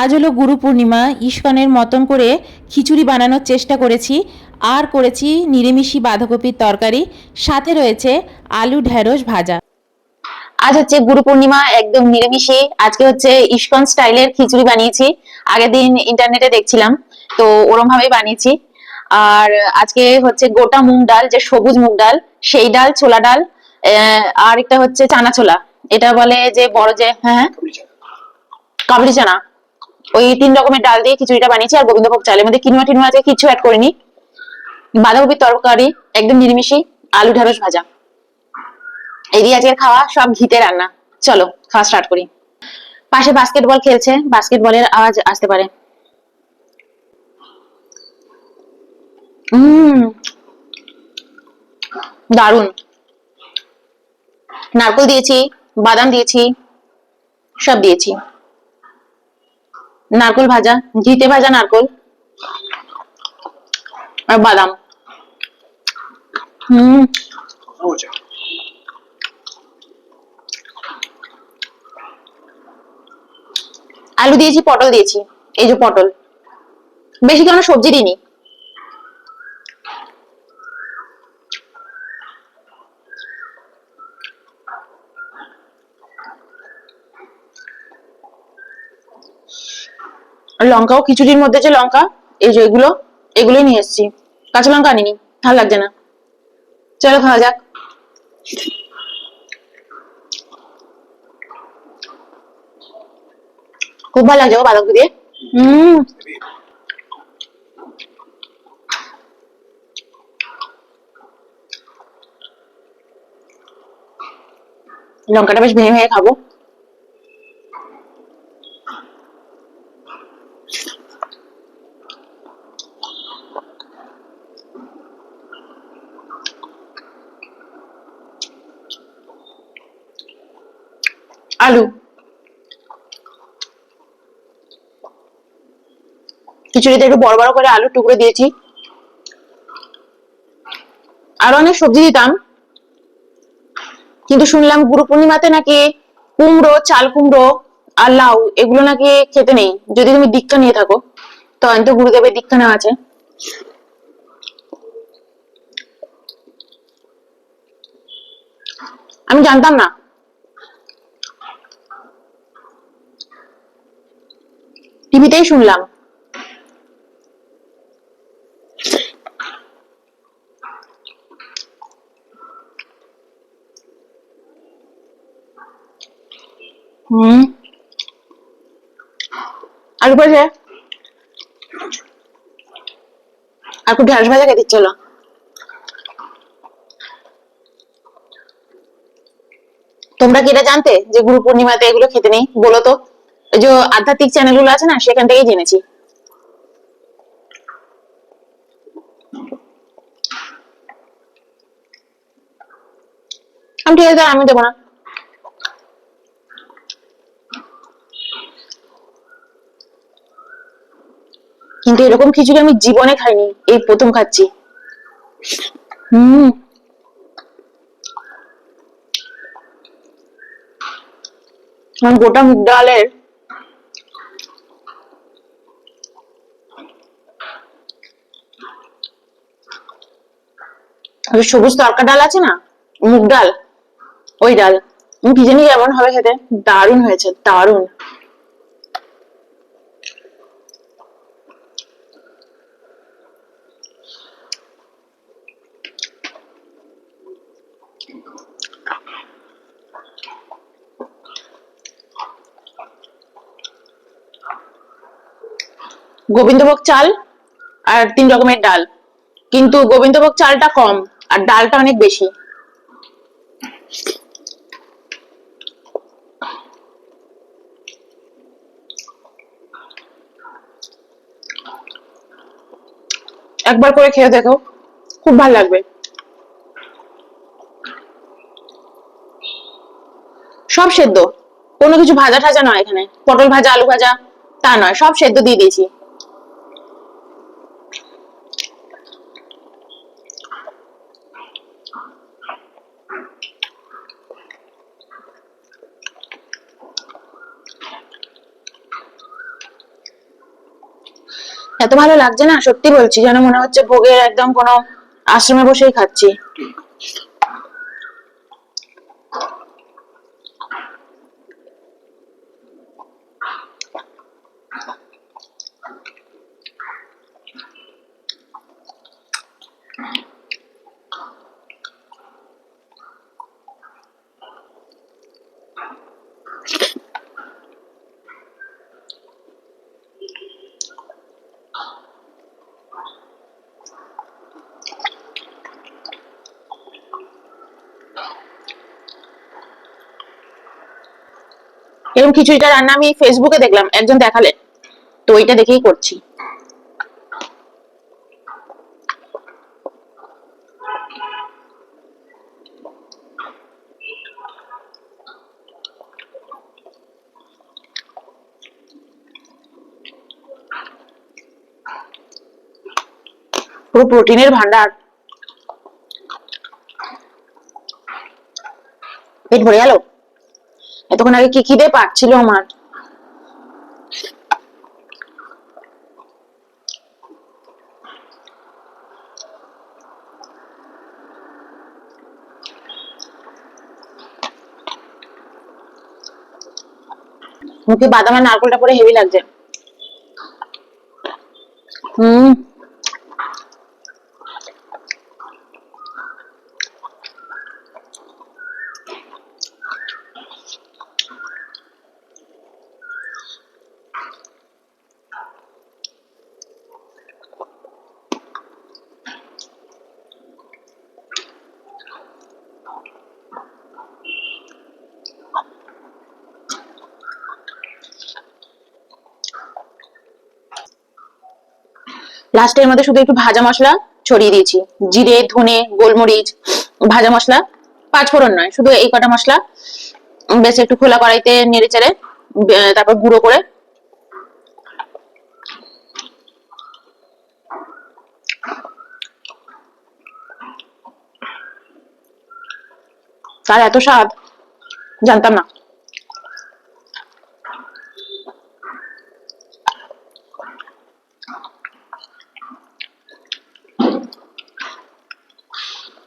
আজ হলো গুরু পূর্ণিমা। ইস্কনের মতন করে খিচুড়ি বানানোর চেষ্টা করেছি, আর করেছি নিরামিষি বাঁধাকপির তরকারি, সাথে রয়েছে আলু ঢেঁড়স ভাজা। আজ হচ্ছে গুরু পূর্ণিমা, একদম নিরামিষে আজকে হচ্ছে ইস্কন স্টাইলের খিচুড়ি বানিয়েছি। আগের দিন ইন্টারনেটে দেখছিলাম, তো ওরম ভাবেই বানিয়েছি। আর আজকে হচ্ছে গোটা মুগ ডাল, যে সবুজ মুগ ডাল, সেই ডাল, ছোলা ডাল, আর একটা হচ্ছে চানা ছোলা, এটা বলে যে বড় যে, হ্যাঁ হ্যাঁ, কাবলি চানা। ওই 3 রকমের ডাল দিয়ে খিচুড়িটা বানিয়েছি। আর গোবিন্দভোগ চালের মধ্যে কিনুয়া টিনুয়া আছে কিছু অ্যাড করিনি। বাঁধাকপির তরকারি, একদম নিরামিষি, আলু ঢেঁড়স ভাজা। এই দিয়ে আজকের খাওয়া, সব ঘিতে রান্না। চলো খাওয়া স্টার্ট করি। পাশে বাস্কেটবল খেলছে, বাস্কেটবলের আওয়াজ আসতে পারে। দারুন। নারকল দিয়েছি, বাদাম দিয়েছি, সব দিয়েছি। নারকল ভাজা, ঘিতে ভাজা নারকল আর বাদাম। হুম, আলু দিয়েছি, পটল দিয়েছি। এই যে পটল, বেশি কোনো সবজি দিইনি। লঙ্কাও, খিচুড়ির মধ্যে যে লঙ্কা, এই যে এগুলো, এগুলোই নিয়ে এসেছি। কাঁচা লঙ্কা আনিনি, ভালো লাগছে না। চলো খাওয়া যাক। খুব ভালো লাগছে গো বাঁধাকপি দিয়ে। হম, লঙ্কাটা বেশ ভেঙে ভেঙে খাবো। আলু, খিচুড়িতে একটু বড় বড় করে আলুর টুকরো দিয়েছি। আরো অনেক সবজি দিতাম, কিন্তু শুনলাম গুরু পূর্ণিমাতে নাকি কুমড়ো, চাল কুমড়ো আর লাউ এগুলো নাকি খেতে নেই, যদি তুমি দীক্ষা নিয়ে থাকো। তো আমি তো গুরুদেবের দীক্ষা নেওয়া আছে। আমি জানতাম না, টিভিতেই শুনলাম। হুম, আলু পড়েছে, আর একটু ঢেঁড়স ভাজা খেতে ইচ্ছে হলো। তোমরা কি এটা জানতে যে গুরু পূর্ণিমাতে এগুলো খেতে নেই? বলো তো। ওই যে আধ্যাত্মিক চ্যানেল গুলো আছে না, সেখান থেকেই জেনেছি। আমি ঠিক আছে, আমি দেবো না। কিন্তু এরকম খিচুড়ি আমি জীবনে খাইনি, এই প্রথম খাচ্ছি। হুম, গোটা মুগ ডালের সবুজ তরকা ডাল আছে না, মুগ ডাল, ওই ডাল, কি জানি কেমন হবে খেতে, দারুণ হয়েছে, দারুণ। গোবিন্দভোগ চাল আর 3 রকমের ডাল, কিন্তু গোবিন্দভোগ চালটা কম আর ডালটা অনেক বেশি। একবার করে খেয়ে দেখো, খুব ভালো লাগবে। সব সেদ্ধ, কোনো কিছু ভাজা টাজা নয় এখানে, পটল ভাজা, আলু ভাজা তা নয়, সব সেদ্ধ দিয়ে দিয়েছি। এত ভালো লাগছে না, সত্যি বলছি, যেন মনে হচ্ছে ভোগের একদম কোনো আশ্রমে বসেই খাচ্ছি। এরকম খিচুড়িটা রান্না আমি ফেসবুকে দেখলাম, একজন দেখালে, তো ওইটা দেখেই করছি। পুরো প্রোটিনের ভান্ডার, পেট ভরে গেল। এতক্ষণ আগে কি খিদে পাচ্ছিল আমার। মুখে বাদাম আর নারকলটা পরে হেভি লাগছে। হুম। লাস্টের মধ্যে শুধু একটু ভাজা মশলা ছড়িয়ে দিয়েছি, জিরে, ধনে, গোলমরিচ, ভাজা মশলা, পাঁচ ফোড়ন নয়, শুধু এই কটা মশলা বেশ একটু খোলা কড়াইতে নেড়ে চেড়ে তারপর গুঁড়ো করে তার এত স্বাদ জানতাম না।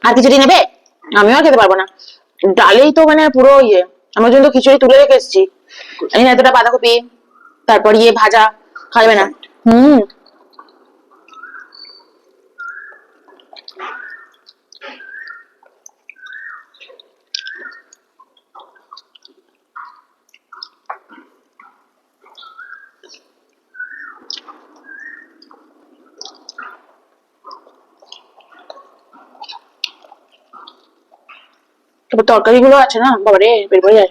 আর খিচুড়ি নেবে? আমিও আর খেতে পারবো না, ডালেই তো মানে পুরো ইয়ে। আমার জন্য খিচুড়ি তুলে রেখে এসেছি, এই এতটা বাঁধাকপি, তারপর ইয়ে ভাজা, খাবে না। হুম। তারপর তরকারি গুলো আছে না, বাবারে বের হয়ে যায়।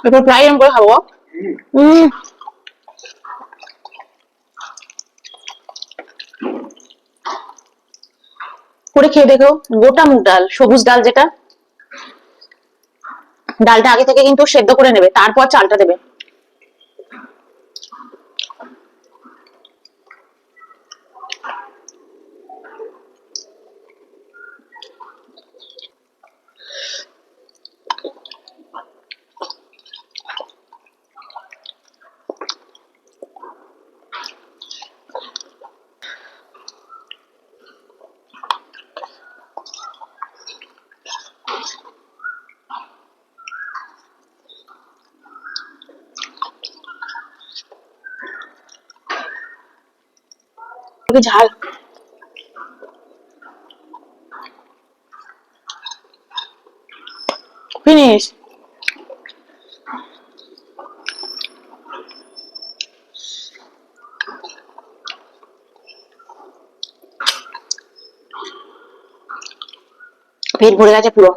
এরপর ফ্রাই এরকম করে খাবো। হম। করে খেয়ে দেখো, গোটা মুগ ডাল, সবুজ ডাল যেটা, ডালটা আগে থেকে কিন্তু সেদ্ধ করে নেবে, তারপর চালটা দেবে। ঝাল। ফিনিশ। পেট ভরে গেছে পুরো।